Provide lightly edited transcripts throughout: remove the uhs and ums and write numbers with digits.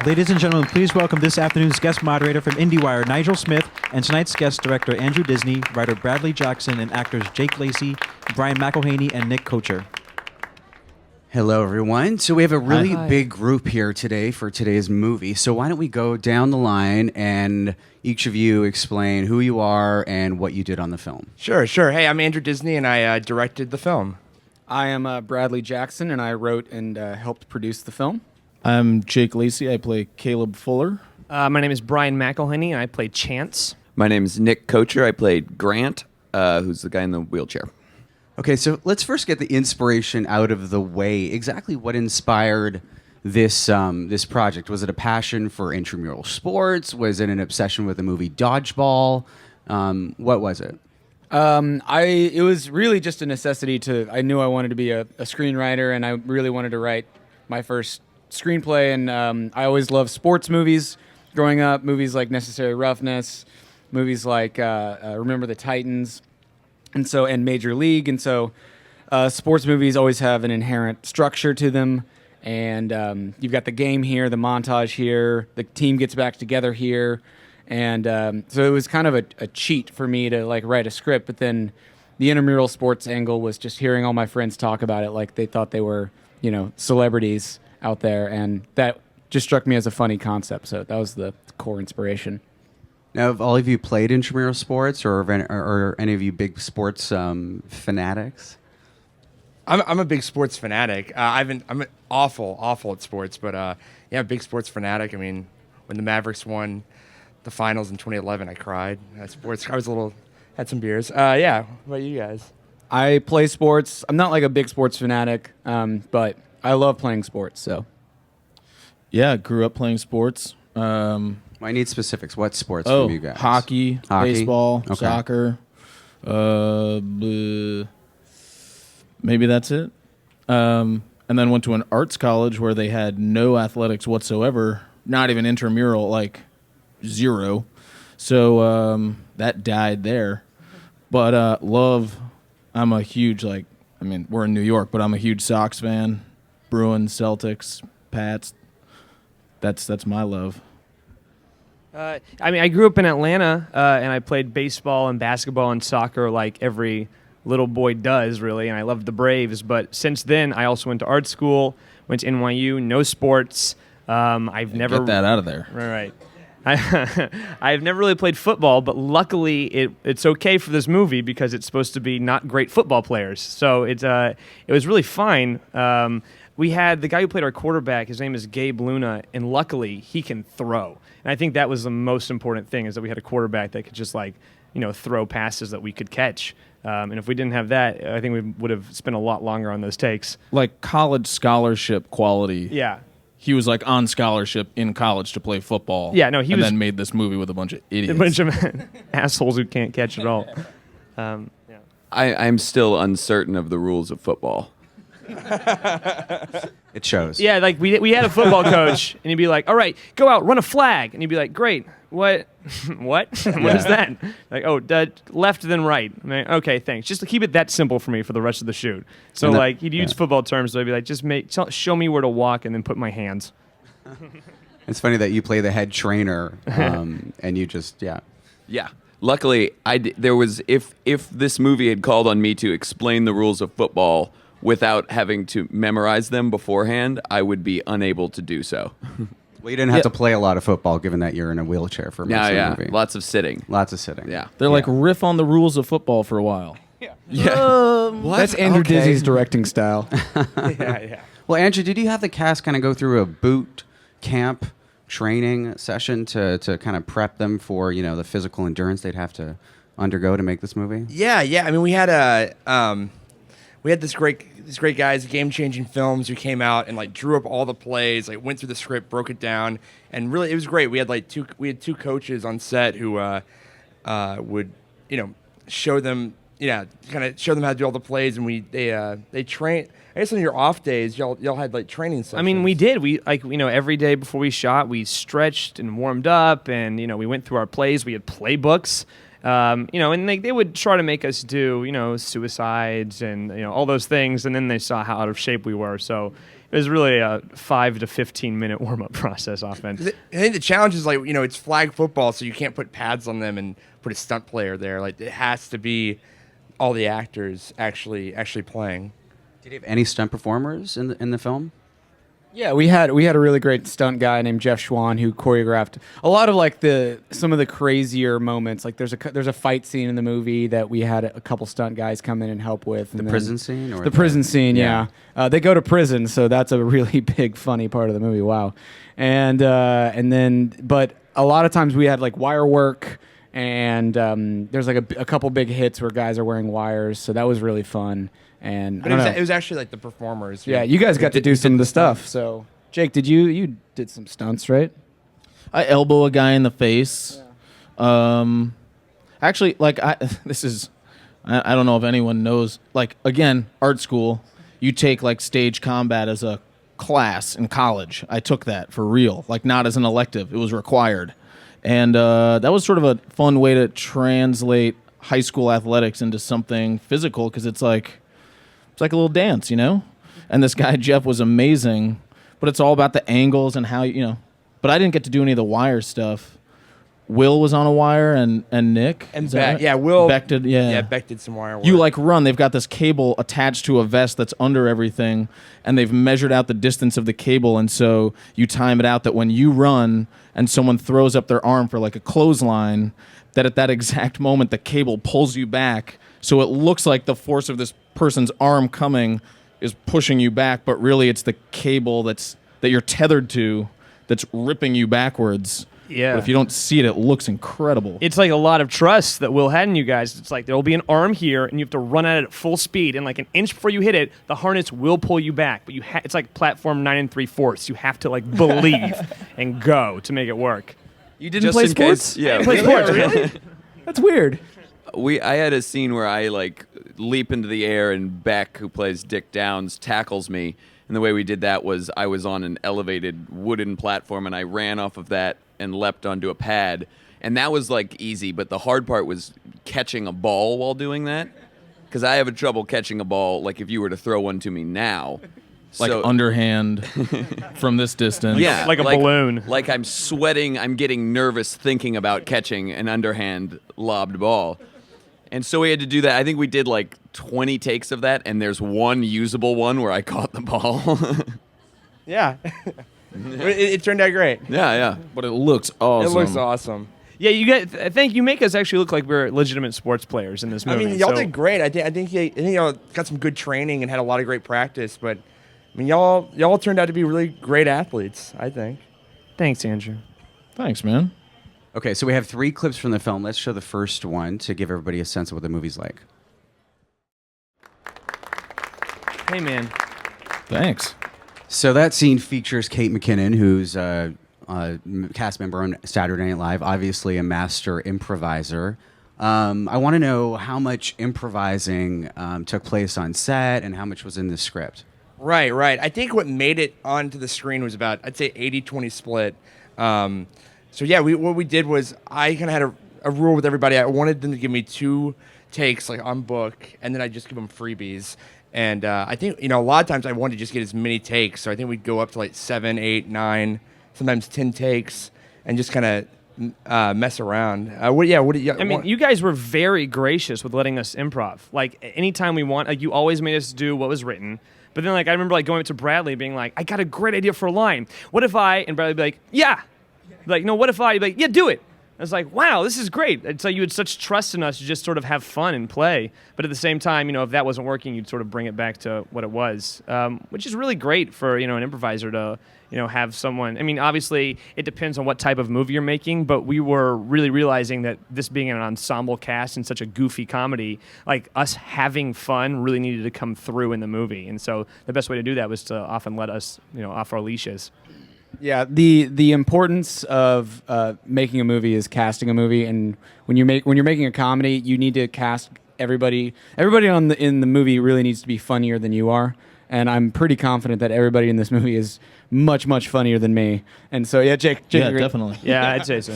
Ladies and gentlemen, please welcome this afternoon's guest moderator from IndieWire, Nigel Smith, and tonight's guest director, Andrew Disney, writer Bradley Jackson, and actors Jake Lacy, Brian McElhaney, and Nick Kocher. Hello, everyone. So we have a really big group here today for today's movie. So why don't we go down the line and each of you explain who you are and what you did on the film. Sure. Hey, I'm Andrew Disney, and I directed the film. I am Bradley Jackson, and I wrote and helped produce the film. I'm Jake Lacy. I play Caleb Fuller. My name is Brian McElhaney, and I play Chance. My name is Nick Kocher. I played Grant, who's the guy in the wheelchair. Okay, so let's first get the inspiration out of the way. Exactly what inspired this this project? Was it a passion for intramural sports? Was it an obsession with the movie Dodgeball? What was it? It was really just a necessity I knew I wanted to be a screenwriter, and I really wanted to write my first screenplay, and I always loved sports movies growing up, movies like Necessary Roughness, movies like Remember the Titans, and Major League, and so sports movies always have an inherent structure to them, and you've got the game here, the montage here, the team gets back together here, and so it was kind of a cheat for me to write a script, but then the intramural sports angle was just hearing all my friends talk about it like they thought they were, celebrities out there, and that just struck me as a funny concept, so that was the core inspiration. Now, have all of you played intramural sports, or are any of you big sports fanatics? I'm a big sports fanatic. I'm awful at sports, but big sports fanatic. I mean, when the Mavericks won the finals in 2011, I cried. Sports. I was had some beers. What about you guys? I play sports. I'm not like a big sports fanatic, but I love playing sports. So, yeah, grew up playing sports. I need specifics. What sports from you guys? Hockey, baseball, okay. Soccer. Maybe that's it. And then went to an arts college where they had no athletics whatsoever, not even intramural, like zero. So that died there. But I'm a huge, we're in New York, but I'm a huge Sox fan. Bruins, Celtics, Pats. That's my love. I grew up in Atlanta, and I played baseball and basketball and soccer like every little boy does, really, and I loved the Braves. But since then, I also went to art school, went to NYU, no sports. I've never... Get that out of there. Right. I've never really played football, but luckily it's okay for this movie because it's supposed to be not great football players. So it was really fine. We had the guy who played our quarterback, his name is Gabe Luna, and luckily he can throw. And I think that was the most important thing, is that we had a quarterback that could just throw passes that we could catch. And if we didn't have that, I think we would have spent a lot longer on those takes. Like college scholarship quality. Yeah. He was on scholarship in college to play football. Yeah, no, he was... then made this movie with a bunch of idiots. A bunch of assholes who can't catch it all. I'm still uncertain of the rules of football. It shows. Yeah, we had a football coach, and he'd be like, all right, go out, run a flag. And he'd be like, great, what? What is that? Left then right. I'm like, okay, thanks. Just to keep it that simple for me for the rest of the shoot. So he'd use football terms, so I'd be like, just show me where to walk and then put my hands. It's funny that you play the head trainer, and you just, Yeah. Luckily, there was if this movie had called on me to explain the rules of football without having to memorize them beforehand, I would be unable to do so. Well, you didn't have to play a lot of football, given that you're in a wheelchair for most of the movie. Lots of sitting. Yeah. They're riff on the rules of football for a while. Yeah. That's Andrew Disney's directing style. Yeah. Well, Andrew, did you have the cast kind of go through a boot camp training session to kind of prep them for, the physical endurance they'd have to undergo to make this movie? Yeah. I mean, we had this great guys, Game Changing Films, who came out and drew up all the plays, went through the script, broke it down, and really it was great. We had two coaches on set who would show them how to do all the plays, and they train. I guess on your off days, y'all had training sessions. I mean, we did. We every day before we shot, we stretched and warmed up, and we went through our plays. We had playbooks. And they would try to make us do, suicides and, all those things. And then they saw how out of shape we were. So It was really a 5 to 15 minute warm up process often. I think the challenge is like, it's flag football, so you can't put pads on them and put a stunt player there. Like it has to be all the actors actually playing. Did you have any stunt performers in the film? Yeah, we had a really great stunt guy named Jeff Schwan who choreographed a lot of like some of the crazier moments. Like there's a fight scene in the movie that we had a couple stunt guys come in and help with. The prison scene, or the prison scene, yeah. They go to prison, so that's a really big funny part of the movie. Wow, and then but a lot of times we had like wire work, and there's like a couple big hits where guys are wearing wires, so that was really fun. And it was actually like the performers. Yeah, you guys got to do some of the stuff. So, Jake, you did some stunts, right? I elbow a guy in the face. Yeah. Actually, like I don't know if anyone knows. Like again, art school, you take like stage combat as a class in college. I took that for real, like not as an elective. It was required, and that was sort of a fun way to translate high school athletics into something physical because it's like a little dance, And this guy Jeff was amazing, but it's all about the angles and how But I didn't get to do any of the wire stuff. Will was on a wire and Nick and Beck. Right? Yeah, Will. Beck did. Yeah, Beck did some wire work. You like run. They've got this cable attached to a vest that's under everything, and they've measured out the distance of the cable, and so you time it out that when you run and someone throws up their arm for like a clothesline, that at that exact moment the cable pulls you back, so it looks like the force of this person's arm coming is pushing you back, but really it's the cable that you're tethered to that's ripping you backwards. Yeah. But if you don't see it, it looks incredible. It's like a lot of trust that Will had in you guys. It's like there'll be an arm here, and you have to run at it at full speed, and like an inch before you hit it, the harness will pull you back. But it's like platform 9 3/4. You have to like believe and go to make it work. You didn't Just play in sports? case- yeah, Play sports, really? That's weird. I had a scene where I like leap into the air and Beck, who plays Dick Downs, tackles me. And the way we did that was I was on an elevated wooden platform and I ran off of that and leapt onto a pad. And that was like easy, but the hard part was catching a ball while doing that. Because I have a trouble catching a ball, like if you were to throw one to me now. Like So- underhand from this distance. Yeah, like a balloon. Like I'm sweating, I'm getting nervous thinking about catching an underhand lobbed ball. And so we had to do that. I think we did like 20 takes of that, and there's one usable one where I caught the ball. Yeah. It turned out great. Yeah. But it looks awesome. It looks awesome. Yeah, I think you make us actually look like we're legitimate sports players in this movie. I mean, y'all so- did great. I think y'all got some good training and had a lot of great practice. But I mean, y'all turned out to be really great athletes, I think. Thanks, Andrew. Thanks, man. Okay, so we have 3 clips from the film. Let's show the first one to give everybody a sense of what the movie's like. Hey, man. Thanks. So that scene features Kate McKinnon, who's a cast member on Saturday Night Live, obviously a master improviser. I want to know how much improvising took place on set and how much was in the script. Right. I think what made it onto the screen was about, I'd say, 80-20 split. So yeah, what we did was I kind of had a rule with everybody. I wanted them to give me 2 takes, like on book, and then I just give them freebies. And I think a lot of times I wanted to just get as many takes. So I think we'd go up to like 7, 8, 9, sometimes 10 takes, and just kind of mess around. You guys were very gracious with letting us improv. Like anytime we want, like you always made us do what was written. But then like I remember like going up to Bradley being like, I got a great idea for a line. What if I? And Bradley'd be like, yeah. Like, no, what if I? You'd be like, yeah, do it. I was like, wow, this is great. It's like you had such trust in us to just sort of have fun and play. But at the same time, if that wasn't working, you'd sort of bring it back to what it was, which is really great for, an improviser to, have someone. I mean, obviously, it depends on what type of movie you're making, but we were really realizing that this being an ensemble cast and such a goofy comedy, like us having fun really needed to come through in the movie. And so the best way to do that was to often let us, off our leashes. Yeah, the importance of making a movie is casting a movie, and when you're making a comedy, you need to cast everybody. Everybody in the movie really needs to be funnier than you are, and I'm pretty confident that everybody in this movie is much funnier than me. And so yeah, Jake Yeah, agreed. definitely. Yeah, I'd say so.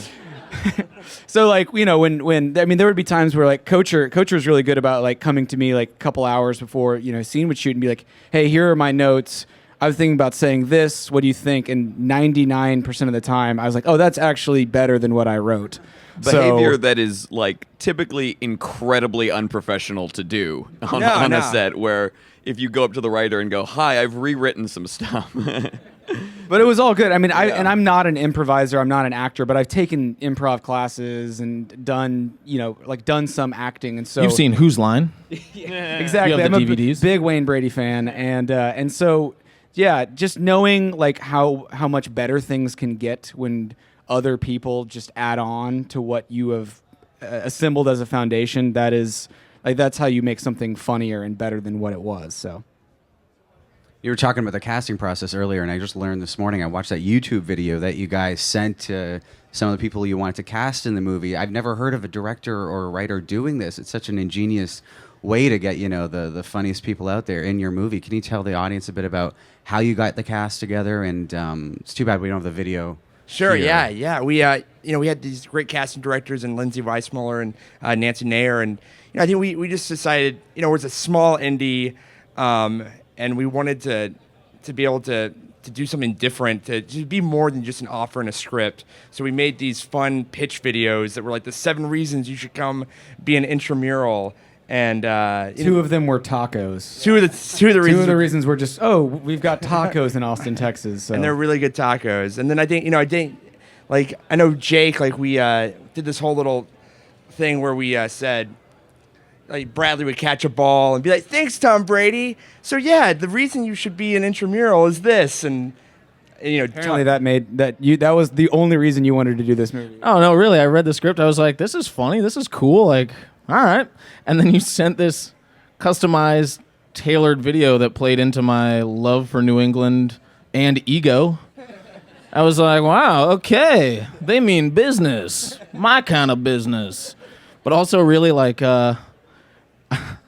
So like when there would be times where like Kocher was really good about like coming to me like a couple hours before scene would shoot and be like, hey, here are my notes. I was thinking about saying this. What do you think? And 99% of the time, I was like, oh, that's actually better than what I wrote. Behavior So, that is like typically incredibly unprofessional to do on No. a set, where if you go up to the writer and go, "Hi, I've rewritten some stuff." but it was all good. I mean, I'm not an improviser. I'm not an actor, but I've taken improv classes and done, done some acting. And so You've seen Whose Line? exactly. You have I'm the a DVDs? big Wayne Brady fan, and so yeah, just knowing like how much better things can get when other people just add on to what you have assembled as a foundation. That's how you make something funnier and better than what it was. So. You were talking about the casting process earlier, and I just learned this morning. I watched that YouTube video that you guys sent to some of the people you wanted to cast in the movie. I've never heard of a director or a writer doing this. It's such an ingenious way to get the funniest people out there in your movie. Can you tell the audience a bit about how you got the cast together? And it's too bad we don't have the video. Sure. here. Yeah. We we had these great casting directors and Lindsay Weissmuller and Nancy Nayer, and I think we just decided we're a small indie, and we wanted to be able to do something different, to be more than just an offer and a script. So we made these fun pitch videos that were like the 7 reasons you should come be an intramural. And Two of them were tacos. Two of the reasons were just, we've got tacos in Austin, Texas. So. And they're really good tacos. And then I think I know Jake, like we did this whole little thing where we said, like Bradley would catch a ball and be like, "Thanks, Tom Brady. So yeah, the reason you should be an intramural is this." And apparently that was the only reason you wanted to do this movie. Oh, no, really. I read the script. I was like, this is funny. This is cool. Like, all right. And then you sent this customized, tailored video that played into my love for New England and ego. I was like, wow, okay. They mean business. My kind of business. But also really like,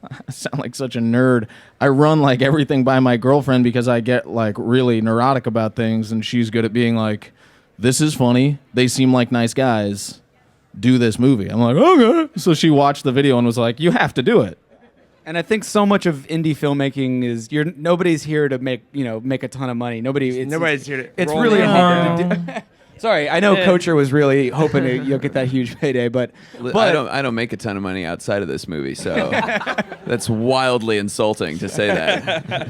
I sound like such a nerd. I run like everything by my girlfriend because I get like really neurotic about things, and she's good at being like, this is funny. They seem like nice guys. Do this movie. I'm like, okay. So she watched the video and was like, you have to do it. And I think so much of indie filmmaking is nobody's here to make a ton of money. Nobody's here to. It's roll really in. hard to do. Sorry, I know Kocher was really hoping to get that huge payday, but I don't make a ton of money outside of this movie, so that's wildly insulting to say that.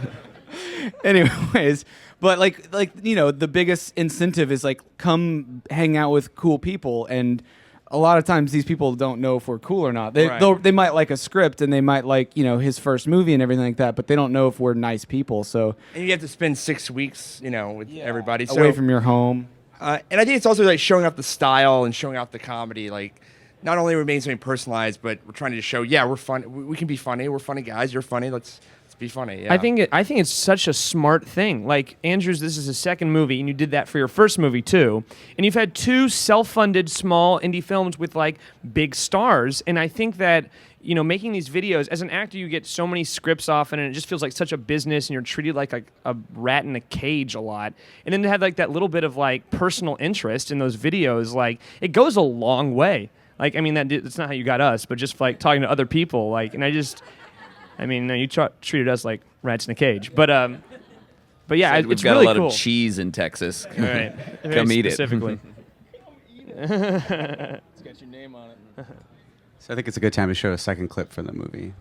anyways, but like the biggest incentive is like come hang out with cool people, and a lot of times these people don't know if we're cool or not. They might like a script and they might like his first movie and everything like that, but they don't know if we're nice people. So And you have to spend 6 weeks, with everybody. So away from your home. and I think it's also like showing off the style and showing off the comedy. Like, not only are we making something personalized, but we're trying to just show, we're fun. We can be funny. We're funny guys. You're funny. Let's be funny. Yeah. I think it's such a smart thing. Like, Andrews, this is his second movie, and you did that for your first movie too. And you've had 2 self-funded small indie films with like big stars. And I think that making these videos, as an actor, you get so many scripts often, and it just feels like such a business, and you're treated like a rat in a cage a lot. And then to have like that little bit of like personal interest in those videos, like it goes a long way. Like, I mean, that's not how you got us, but just like talking to other people, like, and you treated us like rats in a cage, but yeah, We've it's got really a lot cool. of cheese in Texas. All right, Come eat it. specifically. It's got your name on it. So I think it's a good time to show a second clip from the movie.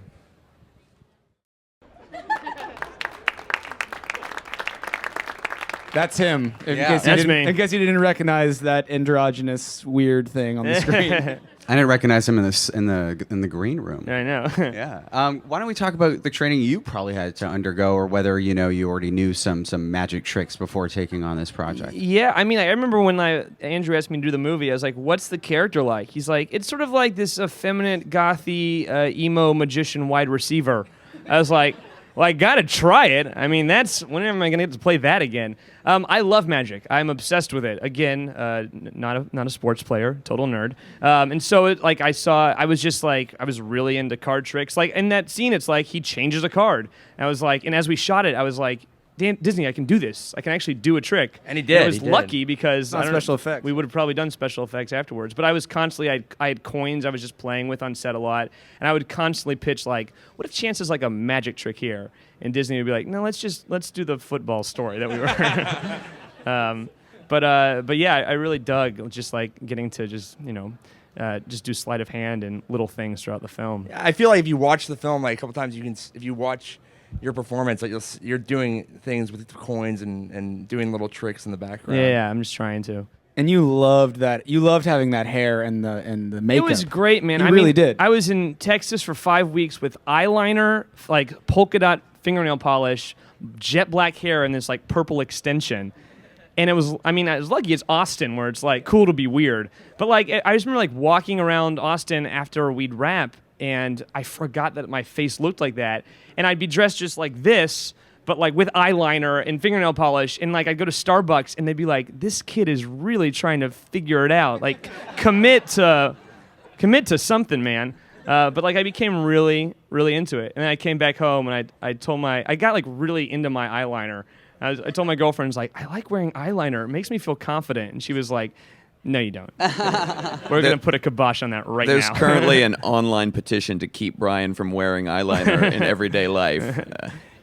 That's him. That's me. In case you didn't recognize that androgynous weird thing on the screen. I didn't recognize him in the green room. I know. Yeah. Why don't we talk about the training you probably had to undergo, or whether you already knew some magic tricks before taking on this project? Yeah, I mean, I remember when Andrew asked me to do the movie, I was like, "What's the character like?" He's like, "It's sort of like this effeminate, gothy, emo magician wide receiver." I was like, "Well, I gotta try it. I mean, when am I gonna get to play that again?" I love magic. I'm obsessed with it. Again, not a sports player, total nerd. And so I was really into card tricks. Like in that scene, it's like he changes a card. And I was like, and as we shot it, I was like, damn, Disney, I can do this. I can actually do a trick. And he did. I was He did. lucky because Not I don't know, special effects. we would have probably done special effects afterwards. But I was constantly, I had coins I was just playing with on set a lot. And I would constantly pitch like, what if chance is like a magic trick here? And Disney would be like, no, let's do the football story that we were. But yeah, I really dug just like getting to just, just do sleight of hand and little things throughout the film. I feel like if you watch the film like a couple times, if you watch your performance, like you're doing things with the coins and doing little tricks in the background. Yeah, I'm just trying to. And you loved that. You loved having that hair and the makeup. It was great, man. You I really mean, did. I was in Texas for 5 weeks with eyeliner, like polka dot fingernail polish, jet black hair, and this like purple extension. And I was lucky it's Austin where it's like cool to be weird. But like I just remember like walking around Austin after we'd wrap, and I forgot that my face looked like that. And I'd be dressed just like this, but like with eyeliner and fingernail polish. And like I'd go to Starbucks and they'd be like, this kid is really trying to figure it out. Like commit to something, man. But like I became really, really into it. And then I came back home and I got like really into my eyeliner. I told my girlfriend, I was like, I like wearing eyeliner. It makes me feel confident. And she was like, no, you don't. We're going to put a kibosh on that right There's now. currently an online petition to keep Brian from wearing eyeliner in everyday life.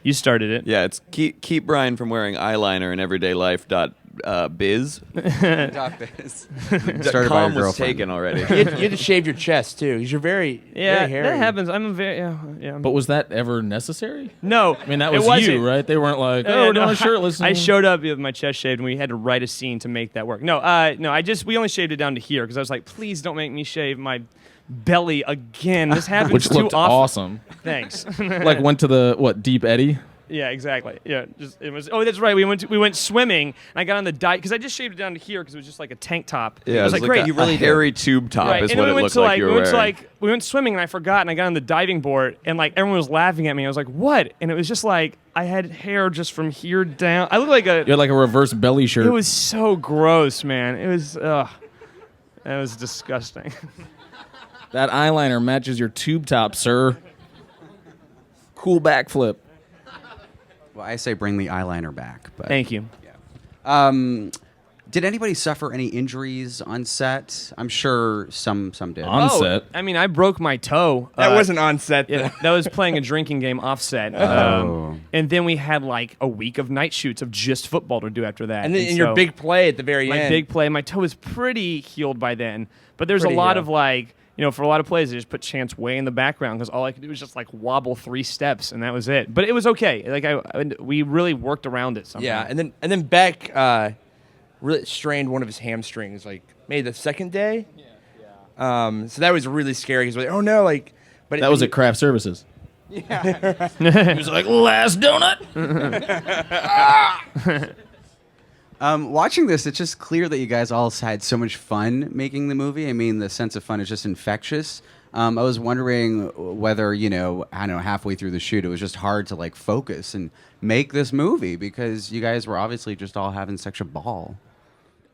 You started it. Yeah, it's keep Brian from wearing eyeliner in everyday life. Biz. Started by your Com was girlfriend. taken already. You had to shave your chest too, because you're very Yeah, hairy. that happens. I'm a very yeah. But was that ever necessary? No, I mean, that it was wasn't. you, right? They weren't like, Yeah, oh, no, no, shirtless. I showed up with my chest shaved, and we had to write a scene to make that work. No, we only shaved it down to here because I was like, please don't make me shave my belly again. This happens Which too looked often. awesome. Thanks. Like went to the Deep Eddy. Yeah, exactly. Yeah, it was. Oh, that's right. We went swimming, and I got on the diet because I just shaved it down to here because it was just like a tank top. Yeah, I was like, it's great. a, a hairy tube top Right. is And what then it looked like you were wearing. we went swimming and I forgot and I got on the diving board and like everyone was laughing at me. I was like, what? And it was just like I had hair just from here down. I looked like You had like a reverse belly shirt. It was so gross, man. It was it was disgusting. That eyeliner matches your tube top, sir. Cool backflip. Well, I say bring the eyeliner back. But Thank you. Did anybody suffer any injuries on set? I'm sure some did. On set. I mean, I broke my toe. That wasn't on set. Yeah, that was playing a drinking game offset. Oh. And then we had like a week of night shoots of just football to do after that. And then in so your big play at the very my end. big play, my toe was pretty healed by then. But there's Pretty a lot healed. of like, for a lot of plays, I just put Chance way in the background because all I could do was just like wobble 3 steps and that was it. But it was okay. Like we really worked around it somehow. Yeah, and then Beck really strained one of his hamstrings like maybe the second day. Yeah. So that was really scary. He's like, oh no, like. But That was at Craft Services. Yeah. He was like, last donut. Watching this, it's just clear that you guys all had so much fun making the movie. I mean, the sense of fun is just infectious. I was wondering whether, I don't know, halfway through the shoot, it was just hard to like focus and make this movie because you guys were obviously just all having such a ball.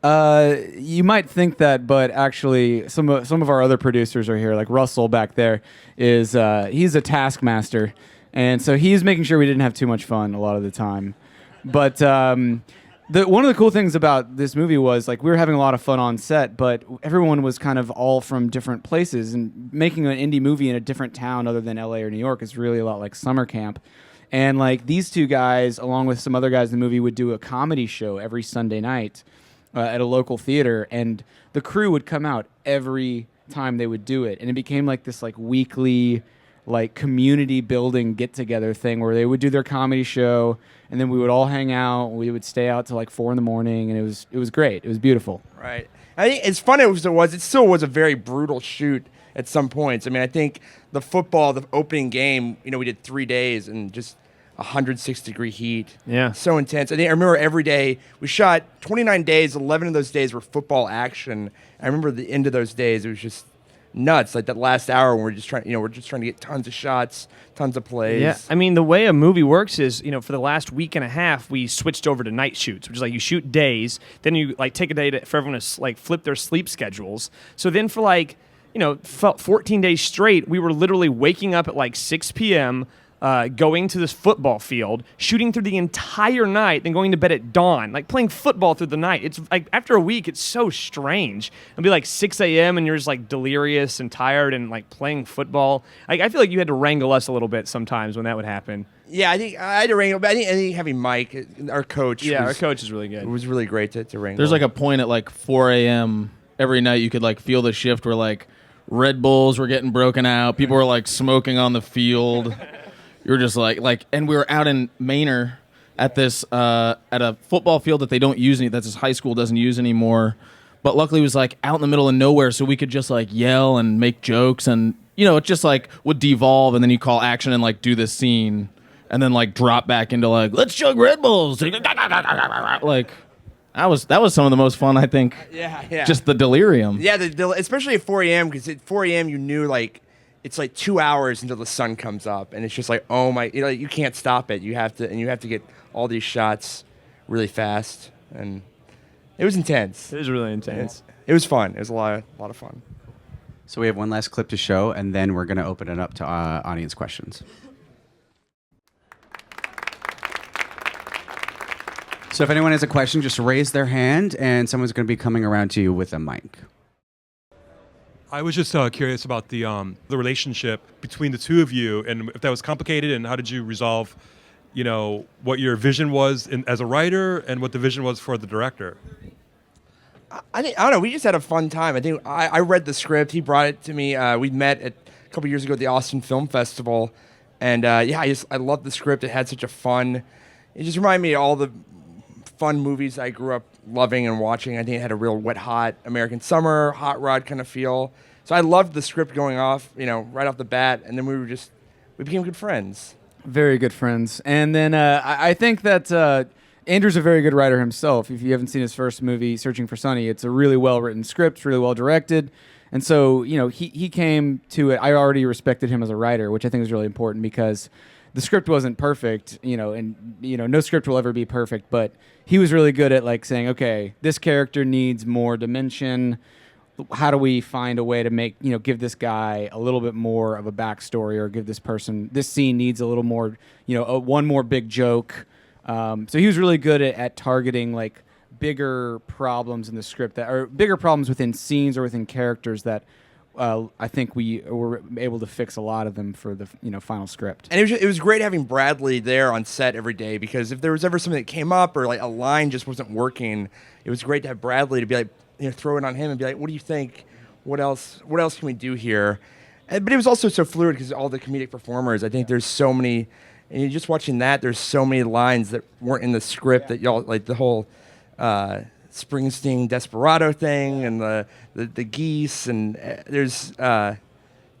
You might think that, but actually, some of our other producers are here. Like Russell back there he's a taskmaster, and so he's making sure we didn't have too much fun a lot of the time. But one of the cool things about this movie was like we were having a lot of fun on set, but everyone was kind of all from different places, and making an indie movie in a different town other than LA or New York is really a lot like summer camp. And like these two guys, along with some other guys in the movie, would do a comedy show every Sunday night at a local theater, and the crew would come out every time they would do it, and it became like this like weekly like community building get together thing where they would do their comedy show, and then we would all hang out. We would stay out till like 4 a.m, and it was great. It was beautiful. Right. I think as fun as it was, it still was a very brutal shoot at some points. I mean, I think the opening game, we did 3 days and just 106-degree heat. Yeah. So intense. I remember every day we shot 29 days. 11 of those days were football action. I remember the end of those days, it was just nuts. Like that last hour when we're just trying to get tons of shots, tons of plays. Yeah, I mean, the way a movie works is, for the last week and a half, we switched over to night shoots, which is like you shoot days, then you like take a day for everyone to like flip their sleep schedules. So then for like, 14 days straight, we were literally waking up at like 6 p.m., going to this football field, shooting through the entire night, then going to bed at dawn, like playing football through the night. It's like after a week, it's so strange. It'll be like 6 a.m. and you're just like delirious and tired and like playing football. Like, I feel like you had to wrangle us a little bit sometimes when that would happen. Yeah, I think I had to wrangle, but I think having Mike, our coach, Our coach is really good. it was really great to wrangle. There's like a point at like 4 a.m. every night you could like feel the shift where like Red Bulls were getting broken out. People were like smoking on the field. You were just like, and we were out in Manor at this at a football field that they don't use that this high school doesn't use anymore. But luckily it was like out in the middle of nowhere, so we could just like yell and make jokes, and it just like would devolve, and then you call action and like do this scene, and then like drop back into like let's chug Red Bulls. Like that was some of the most fun, I think. Yeah. Just the delirium. Yeah, especially at 4 a.m. because at 4 a.m. you knew like. It's like 2 hours until the sun comes up, and it's just like, oh my, you can't stop it. You have to get all these shots really fast, and it was intense. It was really intense. It was fun. It was a lot of fun. So we have one last clip to show, and then we're going to open it up to audience questions. So if anyone has a question, just raise their hand, and someone's going to be coming around to you with a mic. I was just curious about the relationship between the two of you, and if that was complicated, and how did you resolve, what your vision was as a writer and what the vision was for the director? I don't know. We just had a fun time. I think I read the script. He brought it to me. We met a couple years ago at the Austin Film Festival, and I loved the script. It had such a fun. It just reminded me of all the fun movies I grew up loving and watching. I think it had a real wet, hot American Summer, Hot Rod kind of feel. So I loved the script going off, right off the bat, and then we became good friends. Very good friends. And then I think that Andrew's a very good writer himself. If you haven't seen his first movie, Searching for Sunny, it's a really well-written script, really well-directed. And so, he came to it. I already respected him as a writer, which I think is really important because the script wasn't perfect, and no script will ever be perfect, but he was really good at like saying, okay, this character needs more dimension. How do we find a way to make, give this guy a little bit more of a backstory, or give this scene needs a little more, one more big joke. So he was really good at targeting like bigger problems in the script or bigger problems within scenes or within characters that I think we were able to fix a lot of them for the final script. And it was great having Bradley there on set every day, because if there was ever something that came up or like a line just wasn't working, it was great to have Bradley to be like, throw it on him and be like, what do you think? What else can we do here? But it was also so fluid because all the comedic performers. I think there's so many, and you're just watching that. There's so many lines that weren't in the script that y'all like the whole. Springsteen Desperado thing and the geese, and there's a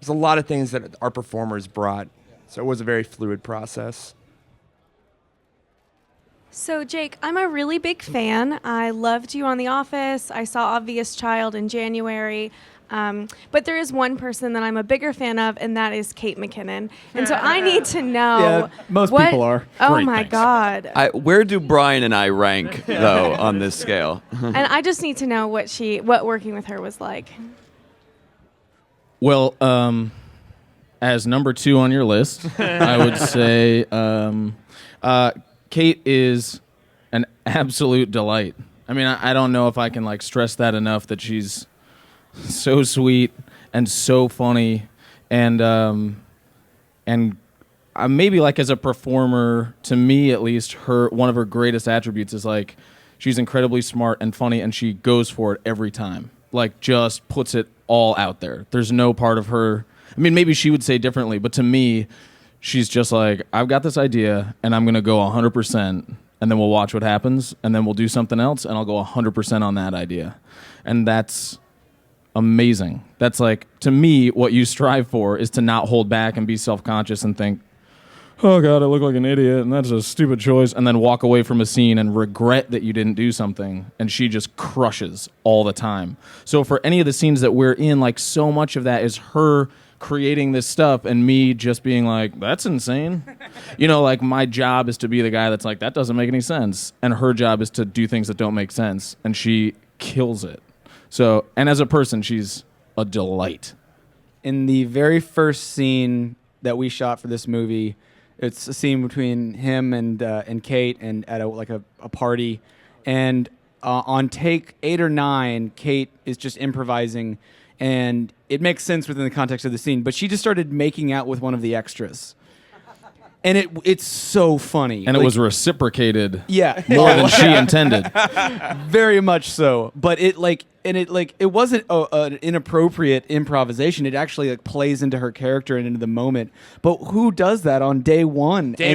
lot of things that our performers brought, so it was a very fluid process. So Jake, I'm a really big fan. I loved you on The Office. I saw Obvious Child in January. But there is one person that I'm a bigger fan of, and that is Kate McKinnon. And so I need to know. Yeah, most people are. Oh Great, my thanks. God. Where do Brian and I rank, though, on this scale? And I just need to know what working with her was like. Well, as number 2 on your list, I would say Kate is an absolute delight. I mean, I don't know if I can like stress that enough, that she's so sweet and so funny, and maybe like as a performer, to me at least, one of her greatest attributes is like she's incredibly smart and funny, and she goes for it every time. Like just puts it all out there. There's no part of her. I mean, maybe she would say differently, but to me, she's just like, I've got this idea, and I'm gonna go 100%, and then we'll watch what happens, and then we'll do something else, and I'll go 100% on that idea, and that's amazing. That's like, to me, what you strive for is to not hold back and be self-conscious and think, oh God, I look like an idiot and that's a stupid choice, and then walk away from a scene and regret that you didn't do something. And she just crushes all the time. So for any of the scenes that we're in, like so much of that is her creating this stuff and me just being like, that's insane. Like my job is to be the guy that's like, that doesn't make any sense. And her job is to do things that don't make sense. And she kills it. So, and as a person, she's a delight. In the very first scene that we shot for this movie, It's a scene between him and Kate and at a party, and on take 8 or 9, Kate is just improvising, and it makes sense within the context of the scene. But she just started making out with one of the extras, and it's so funny. And it was reciprocated. Yeah, more than she intended. Very much so. But it wasn't an inappropriate improvisation. It actually plays into her character and into the moment. But who does that on day one? Day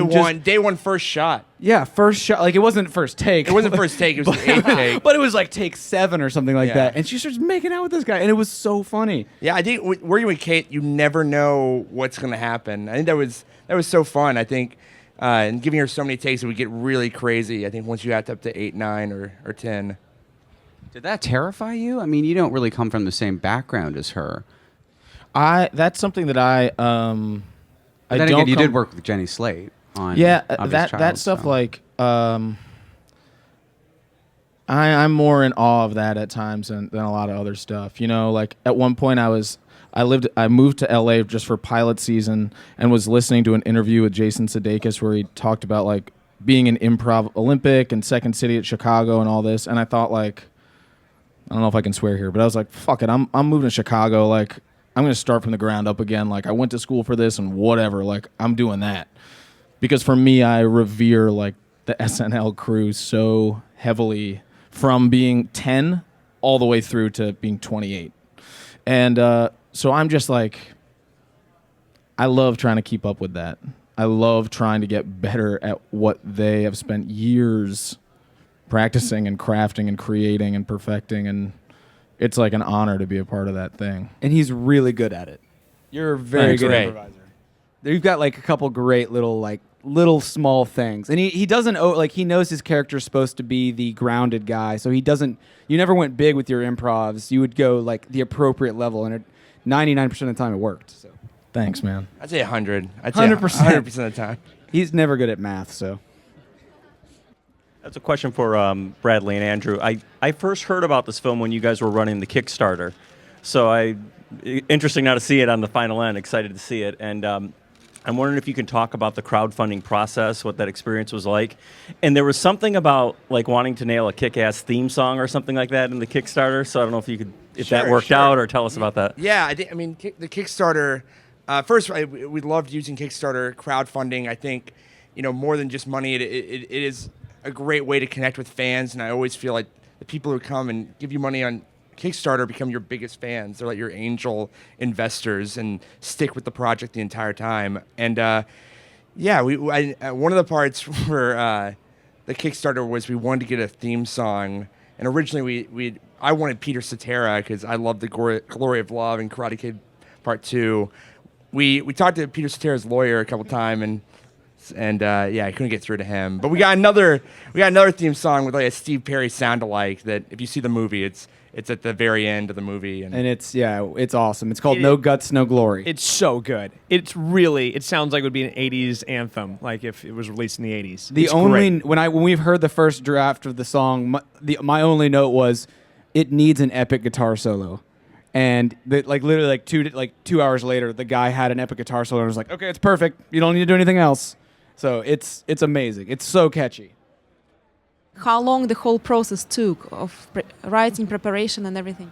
one, first shot. Yeah, first shot. Like, it wasn't first take. It wasn't first take. It was the 8th take. But it was like take 7 or something like that. And she starts making out with this guy, and it was so funny. Yeah, I think working with Kate, you never know what's going to happen. I think that was so fun. I think, and giving her so many takes, it would get really crazy. I think once you got up to 8, 9, or 10. Did that terrify you? I mean, you don't really come from the same background as her. That's something that I Then again, you did work with Jenny Slate on Obvious Child, that stuff. so. Like, I'm more in awe of that at times than a lot of other stuff. You know, like at one point I moved to LA just for pilot season and was listening to an interview with Jason Sudeikis where he talked about like being an improv Olympic and Second City at Chicago and all this. And I thought, like, I don't know if I can swear here, but I was like, fuck it, I'm moving to Chicago. Like, I'm going to start from the ground up again. Like, I went to school for this and whatever. Like, I'm doing that. Because for me, I revere, like, the SNL crew so heavily from being 10 all the way through to being 28. And so I'm just like, I love trying to keep up with that. I love trying to get better at what they have spent years practicing and crafting and creating and perfecting, and it's like an honor to be a part of that thing. And he's really good at it. You're a very good Great. improviser. You've got like a couple great little small things, and he doesn't he knows his character's supposed to be the grounded guy, so you never went big with your improvs. You would go like the appropriate level, and 99% of the time it worked. So Thanks, man. I'd say 100. I'd say 100%. 100% of the time. he's never good at math, so. That's a question for Bradley and Andrew. I first heard about this film when you guys were running the Kickstarter. So interesting now to see it on the final end, excited to see it. And I'm wondering if you can talk about the crowdfunding process, what that experience was like. And there was something about like wanting to nail a kick-ass theme song or something like that in the Kickstarter. So I don't know if that worked out, or tell us about that. Yeah, the Kickstarter, first, we loved using Kickstarter crowdfunding. I think, more than just money, it is a great way to connect with fans, and I always feel like the people who come and give you money on Kickstarter become your biggest fans. They're like your angel investors and stick with the project the entire time. And one of the parts for the Kickstarter was we wanted to get a theme song, and originally I wanted Peter Cetera because I love the Glory of Love and Karate Kid Part 2. We talked to Peter Cetera's lawyer a couple times, and I couldn't get through to him. But we got another theme song with like a Steve Perry sound-alike that if you see the movie, it's at the very end of the movie. And it's awesome. It's called No Guts, No Glory. It's so good. It sounds like it would be an 80s anthem, like if it was released in the 80s. When we've heard the first draft of the song, my only note was it needs an epic guitar solo. And literally 2 hours later, the guy had an epic guitar solo and was like, okay, it's perfect. You don't need to do anything else. So it's amazing. It's so catchy. How long the whole process took of writing, preparation, and everything?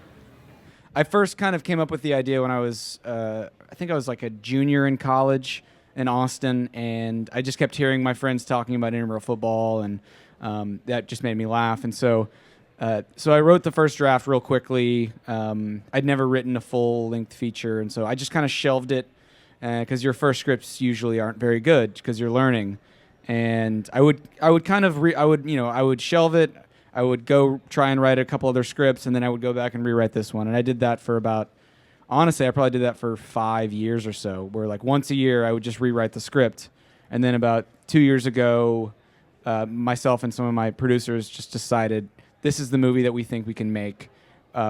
I first kind of came up with the idea when I was, I think I was like a junior in college in Austin, and I just kept hearing my friends talking about intramural football, and that just made me laugh. And so I wrote the first draft real quickly. I'd never written a full-length feature, and so I just kind of shelved it because your first scripts usually aren't very good because you're learning. And I would shelve it. I would go try and write a couple other scripts, and then I would go back and rewrite this one. And I did that for honestly, I probably did that for 5 years or so, where like once a year I would just rewrite the script. And then about 2 years ago, myself and some of my producers just decided this is the movie that we think we can make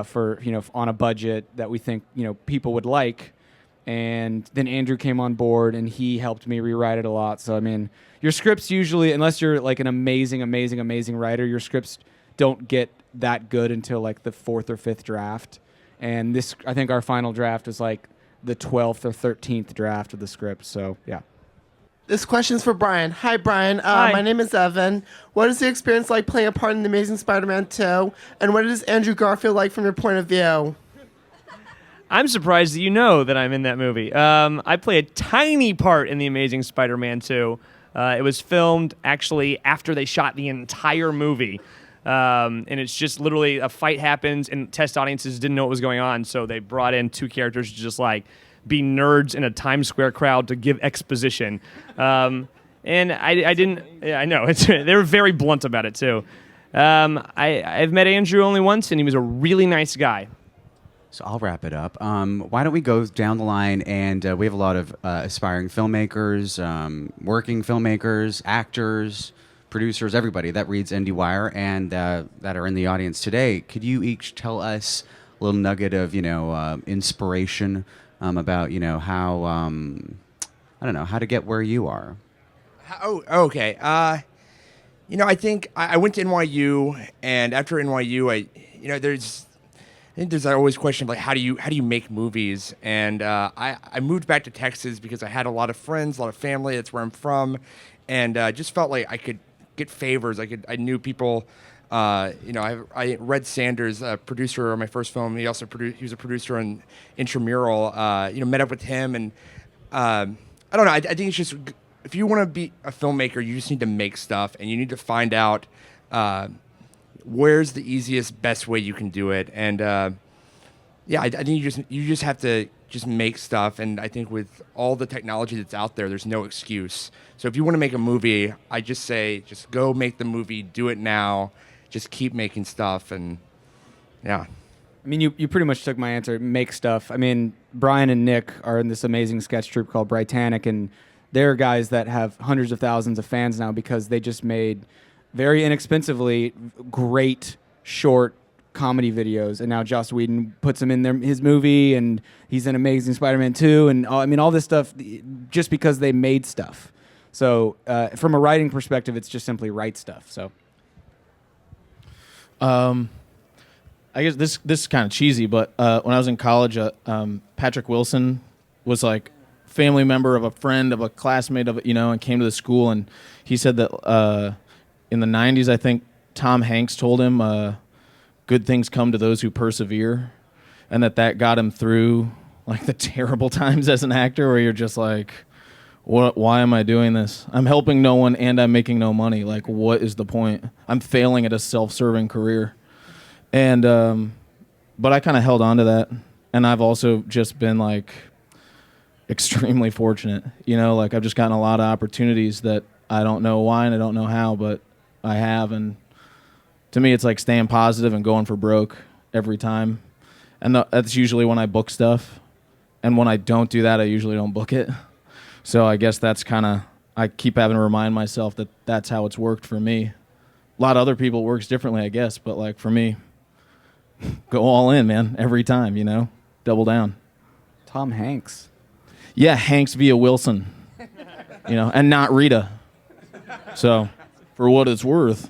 for on a budget that we think people would like. And then Andrew came on board, and he helped me rewrite it a lot. So I mean, your scripts usually, unless you're like an amazing writer, your scripts don't get that good until like the 4th or 5th draft. And this, I think our final draft was like the 12th or 13th draft of the script. So yeah. This question's for Brian. Hi, Brian. Hi. My name is Evan. What is the experience like playing a part in The Amazing Spider-Man 2? And what is Andrew Garfield like from your point of view? I'm surprised that you know that I'm in that movie. I play a tiny part in The Amazing Spider-Man 2. It was filmed actually after they shot the entire movie. And it's just literally a fight happens and test audiences didn't know what was going on. So they brought in two characters to just like be nerds in a Times Square crowd to give exposition. And I didn't, yeah, I know, they were very blunt about it too. I've met Andrew only once and he was a really nice guy. So I'll wrap it up. Why don't we go down the line, and we have a lot of aspiring filmmakers, working filmmakers, actors, producers, everybody that reads IndieWire and that are in the audience today. Could you each tell us a little nugget of, inspiration about, how, I don't know, how to get where you are? Oh, okay. I think I went to NYU, and after NYU, I think there's always a question of like how do you make movies, and I moved back to Texas because I had a lot of friends, a lot of family. That's where I'm from, and just felt like I could get favors. I knew people. I Red Sanders, producer of my first film. He was a producer on Intramural. Met up with him, and I don't know. I think it's just if you want to be a filmmaker, you just need to make stuff, and you need to find out where's the easiest, best way you can do it. And I think you just have to just make stuff. And I think with all the technology that's out there, there's no excuse. So if you want to make a movie, I just say just go make the movie, do it now. Just keep making stuff, and yeah. I mean, you pretty much took my answer. Make stuff. I mean, Brian and Nick are in this amazing sketch troupe called Britannic, and they're guys that have hundreds of thousands of fans now because they just made very inexpensively great short comedy videos. And now Joss Whedon puts him in his movie, and he's in Amazing Spider-Man 2, and all this stuff just because they made stuff. So from a writing perspective, it's just simply write stuff. So. I guess this is kind of cheesy, but when I was in college, Patrick Wilson was like family member of a friend of a classmate of and came to the school, and he said that in the 90s, I think Tom Hanks told him good things come to those who persevere, and that got him through like the terrible times as an actor where you're just like, why am I doing this? I'm helping no one and I'm making no money. Like, what is the point? I'm failing at a self-serving career. And, but I kind of held on to that. And I've also just been like extremely fortunate, like I've just gotten a lot of opportunities that I don't know why and I don't know how, but I have. And to me, it's like staying positive and going for broke every time. And that's usually when I book stuff. And when I don't do that, I usually don't book it. So I guess that's kind of, I keep having to remind myself that that's how it's worked for me. A lot of other people it works differently, I guess, but like for me, go all in, man, every time, double down. Tom Hanks. Yeah, Hanks via Wilson, and not Rita. So for what it's worth.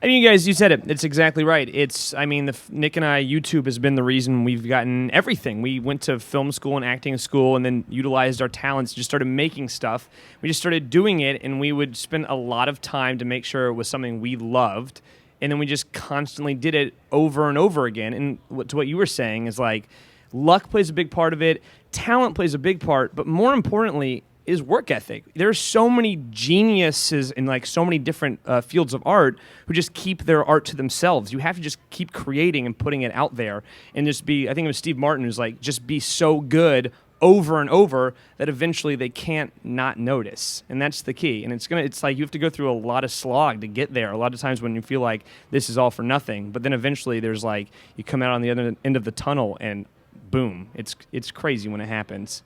I mean, you guys, you said it. It's exactly right. Nick and I, YouTube has been the reason we've gotten everything. We went to film school and acting school and then utilized our talents, just started making stuff. We just started doing it, and we would spend a lot of time to make sure it was something we loved. And then we just constantly did it over and over again. And to what you were saying is like, luck plays a big part of it. Talent plays a big part. But more importantly, is work ethic. There's so many geniuses in like so many different fields of art who just keep their art to themselves. You have to just keep creating and putting it out there and just be, I think it was Steve Martin who's like, just be so good over and over that eventually they can't not notice. And that's the key. And it's like you have to go through a lot of slog to get there. A lot of times when you feel like this is all for nothing, but then eventually there's like, you come out on the other end of the tunnel and boom, it's crazy when it happens.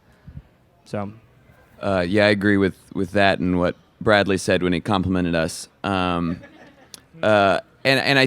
So. I agree with that and what Bradley said when he complimented us. And I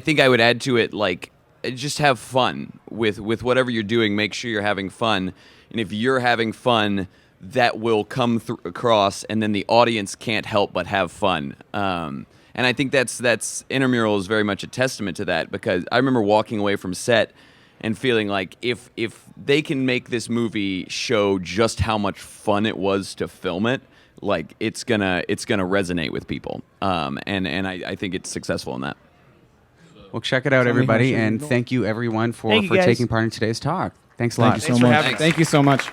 think I would add to it, like, just have fun with whatever you're doing. Make sure you're having fun. And if you're having fun, that will come across, and then the audience can't help but have fun. And I think that's Intramural is very much a testament to that, because I remember walking away from set and feeling like if they can make this movie show just how much fun it was to film it, like it's gonna resonate with people. And I think it's successful in that. Well, check it out, everybody, and thank you everyone for Thank you, guys. taking part in today's talk. Thanks a lot. Thank you so much. Thank you so much.